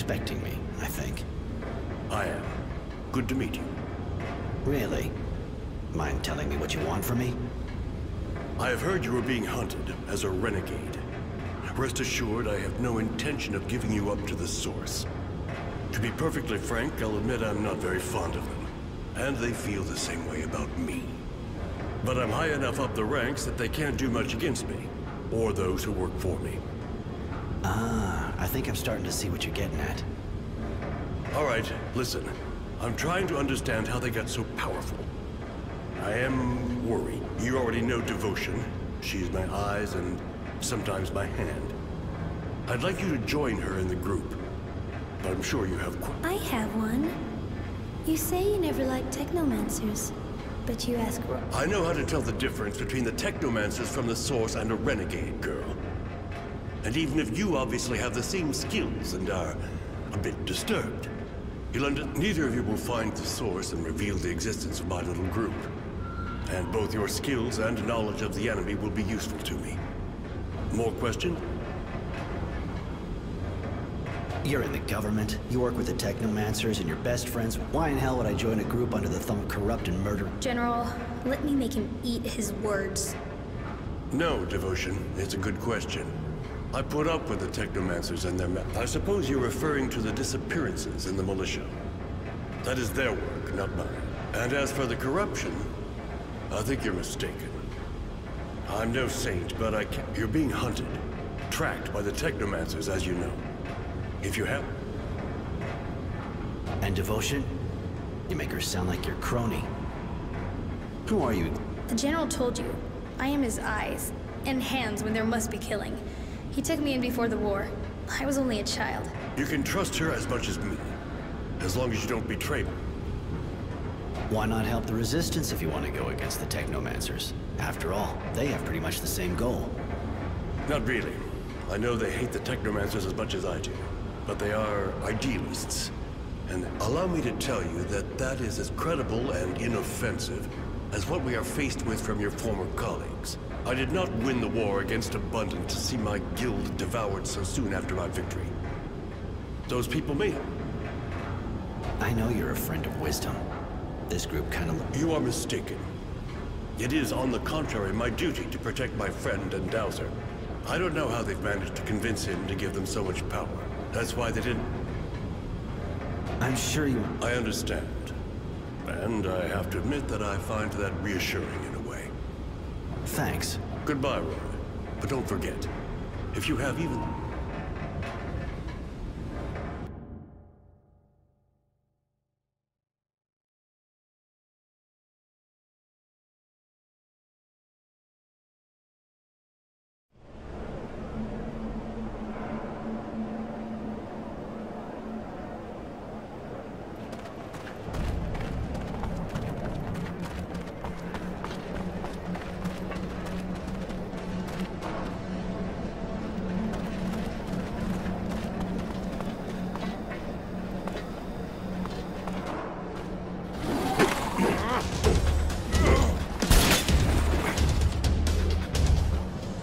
expecting me, I think. I am. Good to meet you. Really? Mind telling me what you want from me? I have heard you are being hunted as a renegade. Rest assured, I have no intention of giving you up to the Source. To be perfectly frank, I'll admit I'm not very fond of them. And they feel the same way about me. But I'm high enough up the ranks that they can't do much against me, or those who work for me. Ah, I think I'm starting to see what you're getting at. All right, listen. I'm trying to understand how they got so powerful. I am worried. You already know Devotion. She's my eyes and sometimes my hand. I'd like you to join her in the group. But I'm sure you have I have one. You say you never liked technomancers, but you ask... I know how to tell the difference between the technomancers from the Source and a renegade girl. And even if you obviously have the same skills and are a bit disturbed, neither of you will find the Source and reveal the existence of my little group. And both your skills and knowledge of the enemy will be useful to me. More question? You're in the government, you work with the Technomancers, and you're best friends. Why in hell would I join a group under the thumb of corrupt and murder? General, let me make him eat his words. No, Devotion. It's a good question. I put up with the Technomancers and their I suppose you're referring to the disappearances in the militia. That is their work, not mine. And as for the corruption, I think you're mistaken. I'm no saint, but you're being hunted. Tracked by the Technomancers, as you know. If you have... And Devotion? You make her sound like your crony. Who are you? The General told you. I am his eyes and hands when there must be killing. He took me in before the war. I was only a child. You can trust her as much as me. As long as you don't betray me. Why not help the Resistance if you want to go against the Technomancers? After all, they have pretty much the same goal. Not really. I know they hate the Technomancers as much as I do. But they are idealists. And allow me to tell you that that is as credible and inoffensive as what we are faced with from your former colleagues. I did not win the war against Abundant to see my guild devoured so soon after my victory. Those people may have. I know you're a friend of wisdom. This group kind of... You are mistaken. It is, on the contrary, my duty to protect my friend and Dowser. I don't know how they've managed to convince him to give them so much power. That's why they didn't... I'm sure you... I understand. And I have to admit that I find that reassuring in a way. Thanks. Goodbye, Roy. But don't forget, if you have even...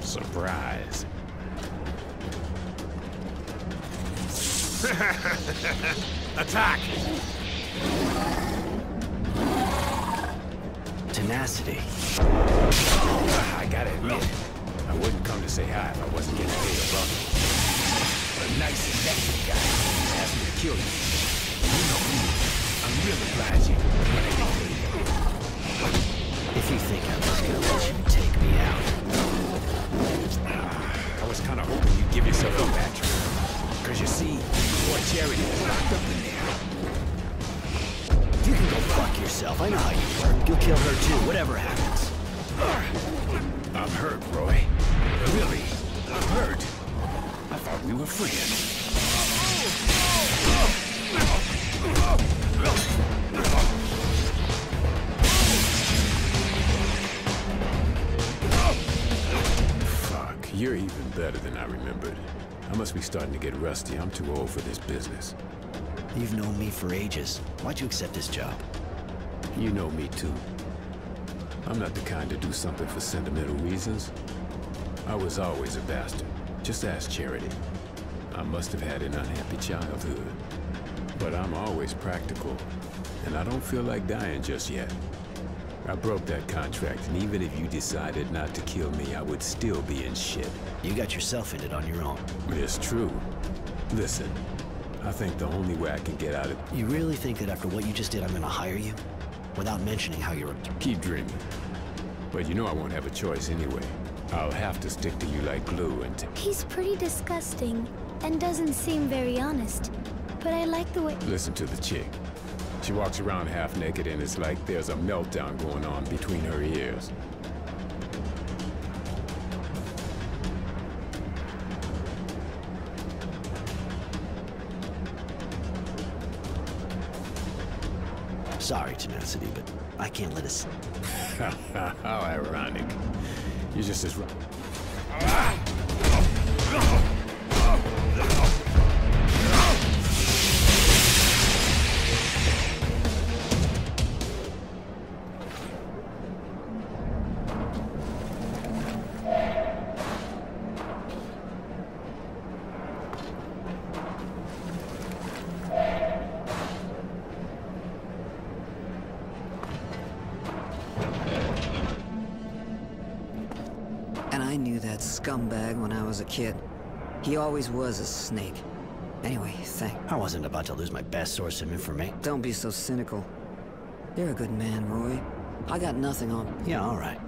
Surprise. Attack! Tenacity. I gotta admit, I wouldn't come to say hi if I wasn't getting paid a buck. But a nice effective guy asked me to kill you. You know me. I'm real obliging when I get paid. If you think I'm just gonna let you take me out... I was kind of hoping you'd give yourself up, Patrick. Because you see, boy Charity is locked up in there. You can go fuck yourself. I know how you work. You'll kill her too, whatever happens. I'm hurt, Roy. Really, I'm hurt. I thought we were friends. Fuck, you're even better than I remembered. I must be starting to get rusty. I'm too old for this business. You've known me for ages. Why'd you accept this job? You know me too. I'm not the kind to do something for sentimental reasons. I was always a bastard. Just ask Charity. I must have had an unhappy childhood. But I'm always practical, and I don't feel like dying just yet. I broke that contract, and even if you decided not to kill me, I would still be in shit. You got yourself in it on your own. It's true. Listen, I think the only way I can get out of... You really think that after what you just did, I'm gonna hire you? Without mentioning how you're a... Keep dreaming. But you know I won't have a choice anyway. I'll have to stick to you like glue and... He's pretty disgusting, and doesn't seem very honest. But I like the way... Listen to the chick. She walks around half naked and it's like there's a meltdown going on between her ears. Sorry, Tenacity, but I can't let us... How ironic. You're just as... And I knew that scumbag when I was a kid. He always was a snake. Anyway, I wasn't about to lose my best source of information. Don't be so cynical. You're a good man, Roy. I got nothing on... Yeah, all right.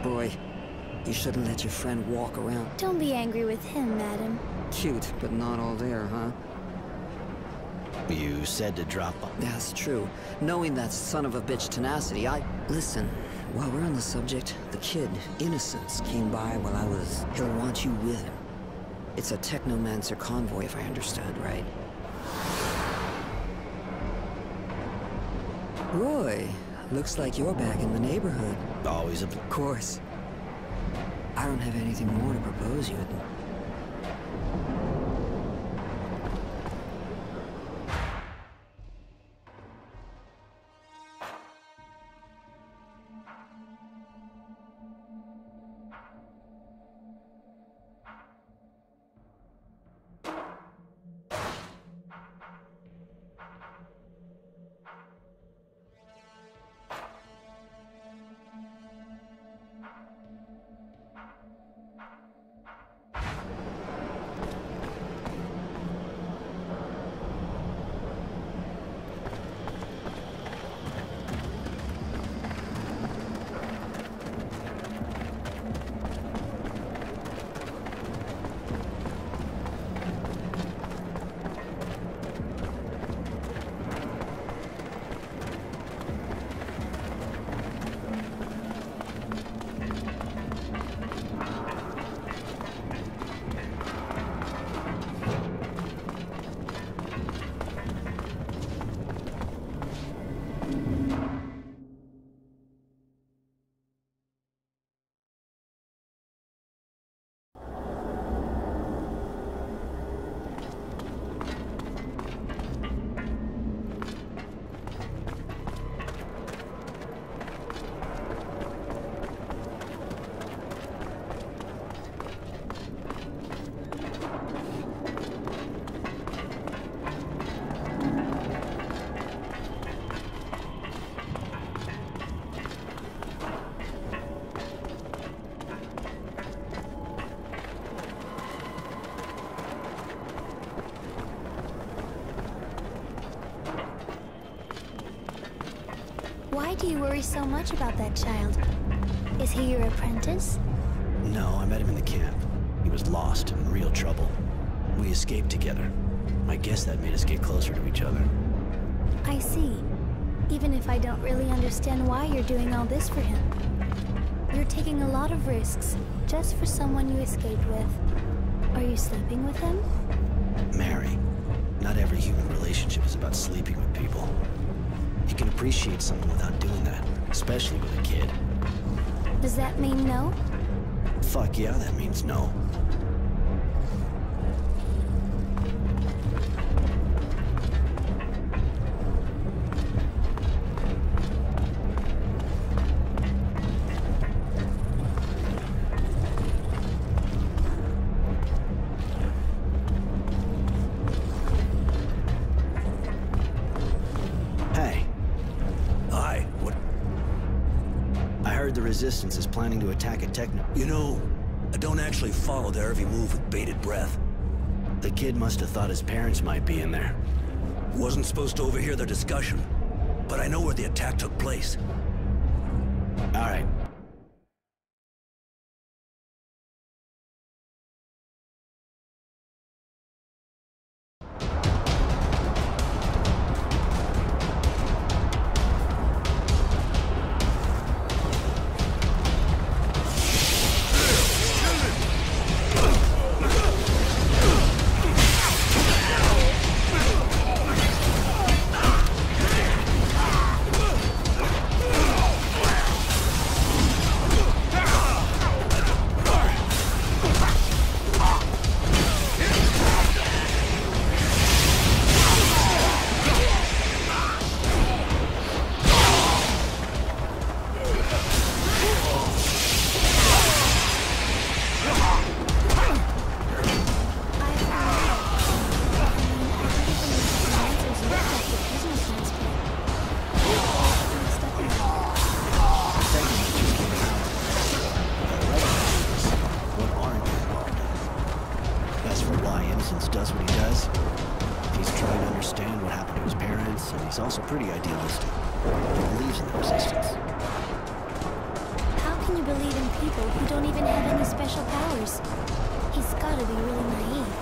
Roy, you shouldn't let your friend walk around. Don't be angry with him, madam. Cute, but not all there, huh? You said to drop... That's true. Knowing that son of a bitch Tenacity, Listen, while we're on the subject, the kid, Innocence, came by while I was... He'll want you with him. It's a Technomancer convoy, if I understood right. Roy, looks like you're back in the neighborhood. Always a... Of course. I don't have anything more to propose you. Why do you worry so much about that child? Is he your apprentice? No, I met him in the camp. He was lost and in real trouble. We escaped together. I guess that made us get closer to each other. I see. Even if I don't really understand why you're doing all this for him. You're taking a lot of risks, just for someone you escaped with. Are you sleeping with him? Mary, not every human relationship is about sleeping with people. You can appreciate someone without doing that, especially with a kid. Does that mean no? Fuck yeah, that means no. The Resistance is planning to attack a techno... You know, I don't actually follow their every move with bated breath. The kid must have thought his parents might be in there. Wasn't supposed to overhear their discussion, but I know where the attack took place. All right. Does what he does. He's trying to understand what happened to his parents, and he's also pretty idealistic. He believes in the Resistance. How can you believe in people who don't even have any special powers? He's gotta be really naive.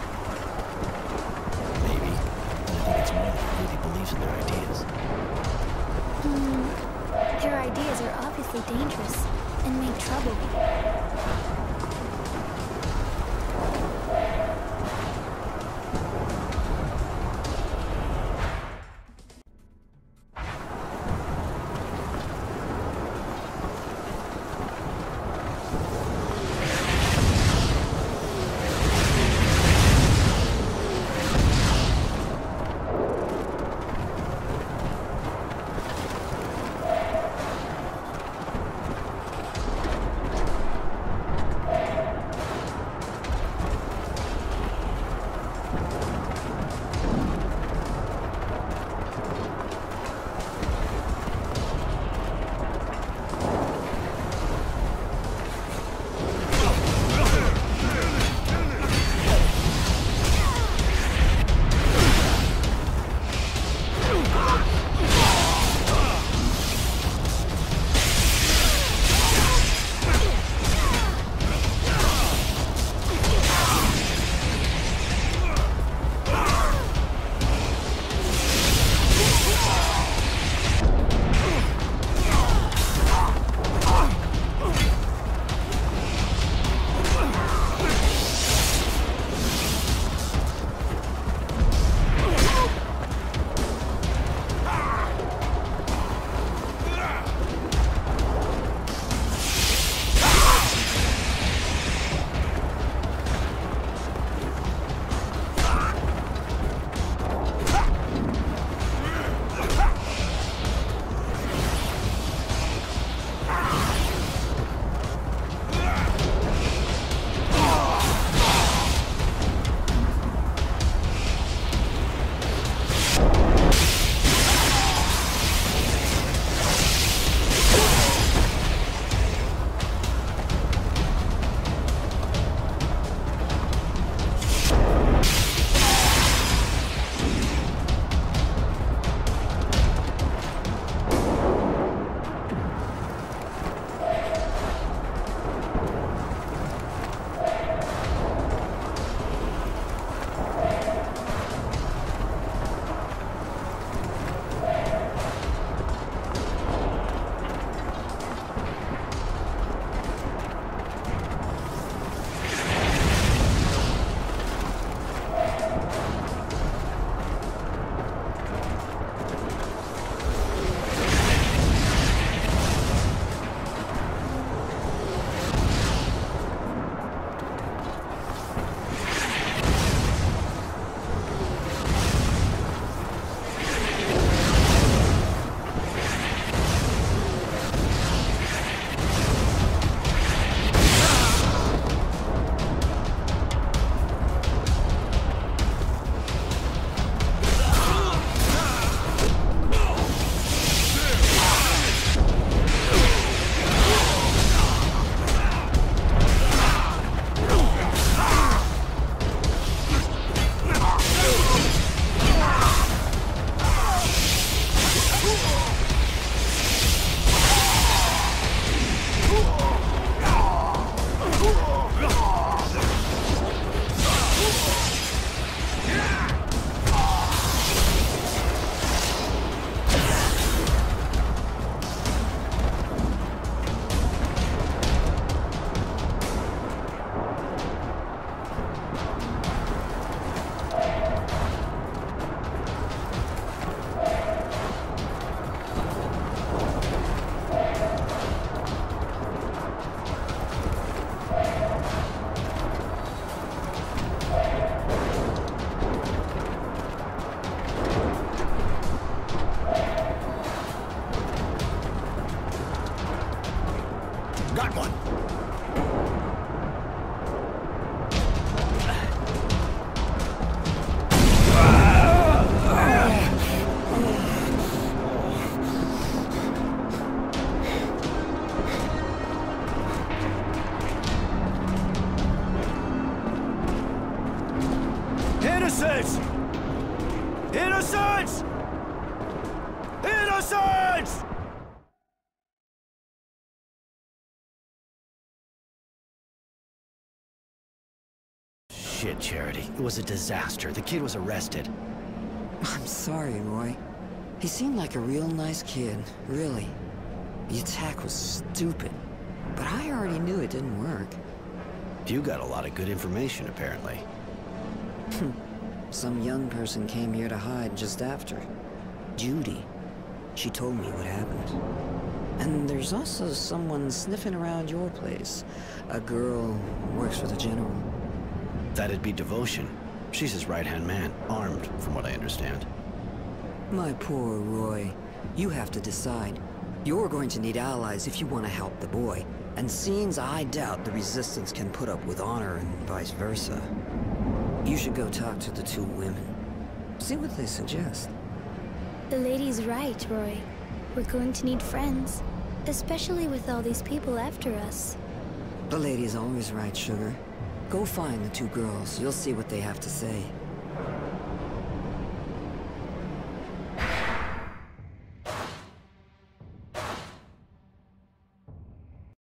Maybe. But I think it's more that he really believes in their ideas. Their ideas are obviously dangerous and make trouble. Innocence! Innocence! Innocence! Shit, Charity. It was a disaster. The kid was arrested. I'm sorry, Roy. He seemed like a real nice kid, really. The attack was stupid, but I already knew it didn't work. You got a lot of good information, apparently. Some young person came here to hide just after. Judy. She told me what happened. And there's also someone sniffing around your place. A girl who works for the General. That'd be Devotion. She's his right-hand man, armed, from what I understand. My poor Roy. You have to decide. You're going to need allies if you want to help the boy. And seems I doubt the Resistance can put up with honor and vice versa. You should go talk to the two women. See what they suggest. The lady's right, Roy. We're going to need friends. Especially with all these people after us. The lady's always right, Sugar. Go find the two girls. You'll see what they have to say.